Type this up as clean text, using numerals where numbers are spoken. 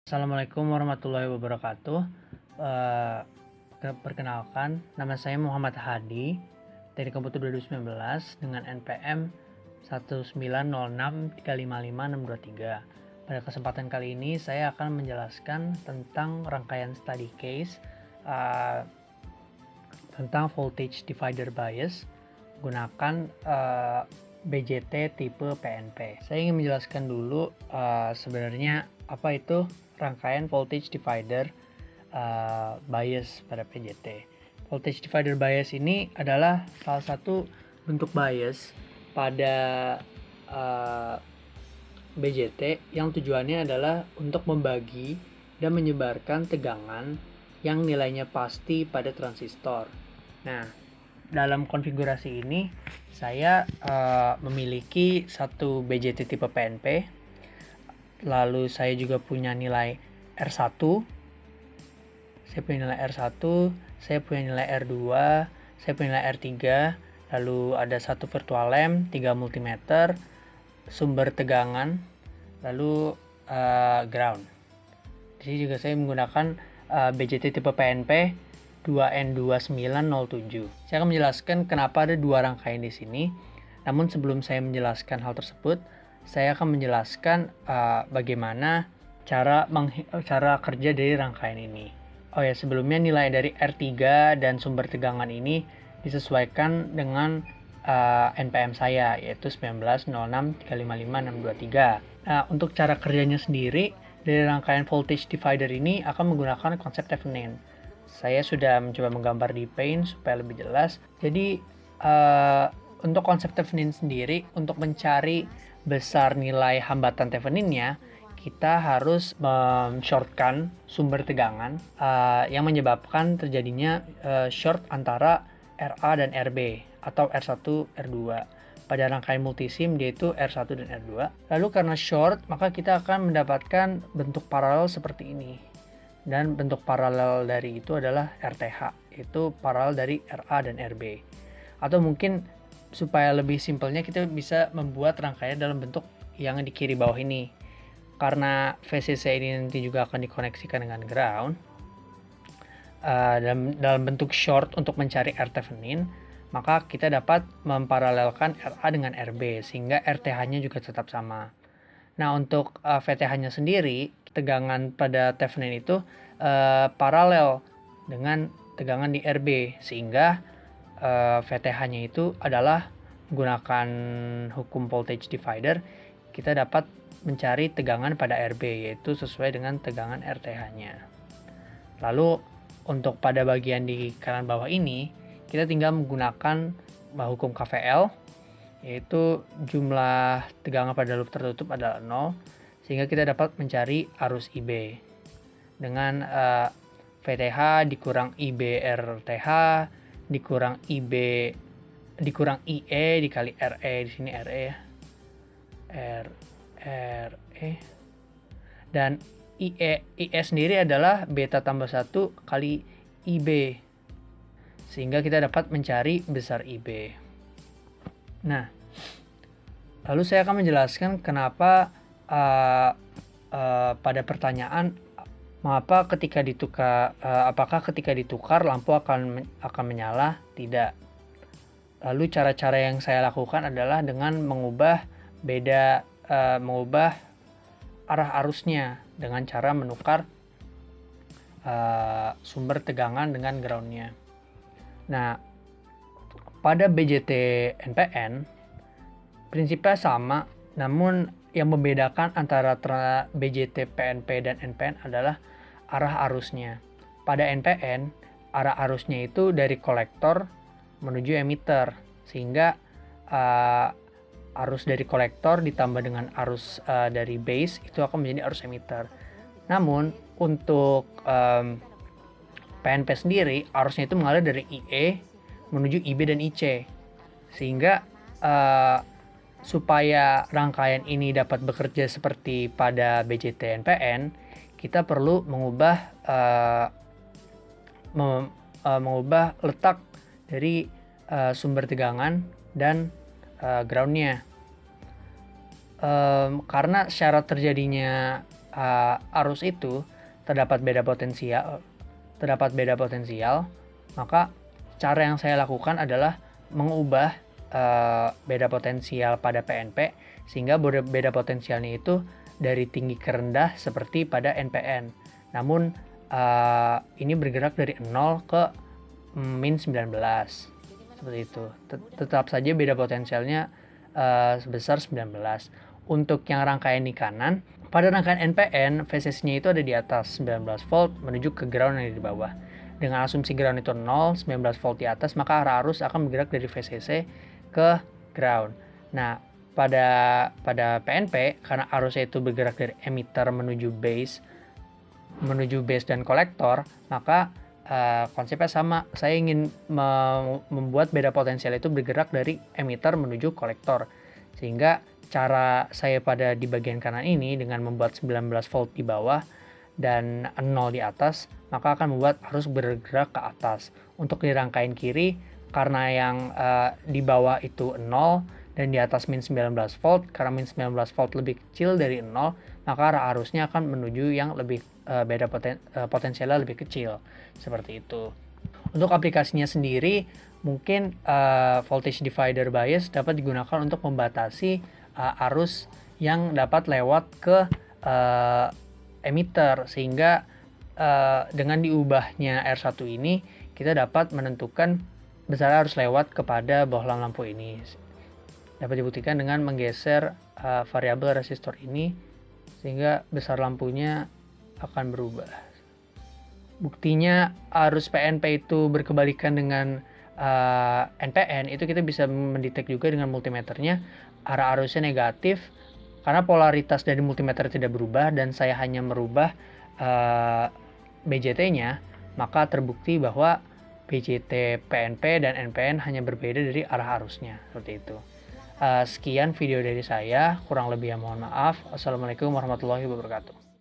Assalamualaikum warahmatullahi wabarakatuh. Eh, Perkenalkan, nama saya Muhammad Hadi dari Komputer 2019 dengan NPM 19063555623. Pada kesempatan kali ini saya akan menjelaskan tentang rangkaian study case tentang voltage divider bias gunakan BJT tipe PNP. Saya ingin menjelaskan dulu sebenarnya apa itu rangkaian voltage divider bias pada PJT. Voltage divider bias ini adalah salah satu bentuk bias pada BJT yang tujuannya adalah untuk membagi dan menyebarkan tegangan yang nilainya pasti pada transistor. Nah, dalam konfigurasi ini saya memiliki satu BJT tipe PNP, lalu saya juga punya nilai R1, saya punya nilai R1, saya punya nilai R2, saya punya nilai R3, lalu ada satu virtual lamp, 3 multimeter, sumber tegangan, lalu ground. Di sini juga saya menggunakan BJT tipe PNP 2N2907. Saya akan menjelaskan kenapa ada dua rangkaian di sini. Namun sebelum saya menjelaskan hal tersebut, saya akan menjelaskan bagaimana cara kerja dari rangkaian ini. Oh ya, sebelumnya nilai dari R3 dan sumber tegangan ini disesuaikan dengan NPM saya, yaitu 1906355623. Nah, untuk cara kerjanya sendiri dari rangkaian voltage divider ini akan menggunakan konsep Thevenin. Saya sudah mencoba menggambar di Paint supaya lebih jelas. Jadi untuk konsep Thevenin sendiri, untuk mencari besar nilai hambatan Theveninnya, kita harus shortkan sumber tegangan yang menyebabkan terjadinya short antara RA dan RB atau R1, R2. Pada rangkaian multisim yaitu R1 dan R2. Lalu karena short, maka kita akan mendapatkan bentuk paralel seperti ini. Dan bentuk paralel dari itu adalah RTH, itu paralel dari RA dan RB. Atau mungkin supaya lebih simpelnya kita bisa membuat rangkaian dalam bentuk yang di kiri bawah ini. Karena VCC ini nanti juga akan dikoneksikan dengan ground dalam bentuk short untuk mencari R Thevenin, maka kita dapat memparalelkan RA dengan RB sehingga RTH-nya juga tetap sama. Nah, untuk VTH-nya sendiri, tegangan pada Thevenin itu paralel dengan tegangan di RB sehingga VTH-nya itu adalah menggunakan hukum voltage divider, kita dapat mencari tegangan pada RB yaitu sesuai dengan tegangan RTH-nya. Lalu untuk pada bagian di kanan bawah ini kita tinggal menggunakan hukum KVL, yaitu jumlah tegangan pada loop tertutup adalah 0, sehingga kita dapat mencari arus IB dengan VTH dikurang IB RTH dikurang IB dikurang IE dikali RE, di sini RE RE, dan IE sendiri adalah beta tambah 1 kali IB, sehingga kita dapat mencari besar IB. Nah, lalu saya akan menjelaskan kenapa pada pertanyaan mengapa ketika ditukar apakah ketika ditukar lampu akan menyala? Tidak. Lalu cara-cara yang saya lakukan adalah dengan mengubah arah arusnya dengan cara menukar sumber tegangan dengan groundnya. Nah, pada BJT NPN prinsipnya sama, namun yang membedakan antara BJT PNP dan NPN adalah arah arusnya. Pada NPN, arah arusnya itu dari kolektor menuju emitter, sehingga arus dari kolektor ditambah dengan arus dari base itu akan menjadi arus emitter. Namun untuk PNP sendiri, arusnya itu mengalir dari IE menuju IB dan IC, sehingga supaya rangkaian ini dapat bekerja seperti pada BJT NPN, kita perlu mengubah letak dari sumber tegangan dan groundnya. Karena syarat terjadinya arus itu terdapat beda potensial, maka cara yang saya lakukan adalah mengubah beda potensial pada PNP sehingga beda potensialnya itu dari tinggi ke rendah seperti pada NPN. Namun ini bergerak dari 0 ke min 19 seperti itu. Tetap saja beda potensialnya sebesar 19. Untuk yang rangkaian di kanan, pada rangkaian NPN VCC-nya itu ada di atas 19 volt menuju ke ground yang di bawah. Dengan asumsi ground itu 0, 19 volt di atas, maka arah arus akan bergerak dari VCC ke ground. Nah, pada PNP, karena arusnya itu bergerak dari emitter menuju base dan kolektor, maka konsepnya sama. Saya ingin membuat beda potensial itu bergerak dari emitter menuju kolektor, sehingga cara saya di bagian kanan ini dengan membuat 19 volt di bawah dan 0 di atas, maka akan membuat arus bergerak ke atas. Untuk di rangkaian kiri, karena yang di bawah itu 0 dan di atas min 19 volt, karena min 19 volt lebih kecil dari 0, maka arah arusnya akan menuju yang lebih beda potensialnya lebih kecil, seperti itu. Untuk aplikasinya sendiri, mungkin voltage divider bias dapat digunakan untuk membatasi arus yang dapat lewat ke emitter, sehingga dengan diubahnya R1 ini kita dapat menentukan besar arus lewat kepada bohlam lampu ini. Dapat dibuktikan dengan menggeser variabel resistor ini sehingga besar lampunya akan berubah. Buktinya arus PNP itu berkebalikan dengan NPN, itu kita bisa mendetek juga dengan multimeternya. Arah arusnya negatif karena polaritas dari multimeter tidak berubah dan saya hanya merubah BJT-nya, maka terbukti bahwa BJT PNP dan NPN hanya berbeda dari arah arusnya, seperti itu. Sekian video dari saya, kurang lebih mohon maaf. Wassalamualaikum warahmatullahi wabarakatuh.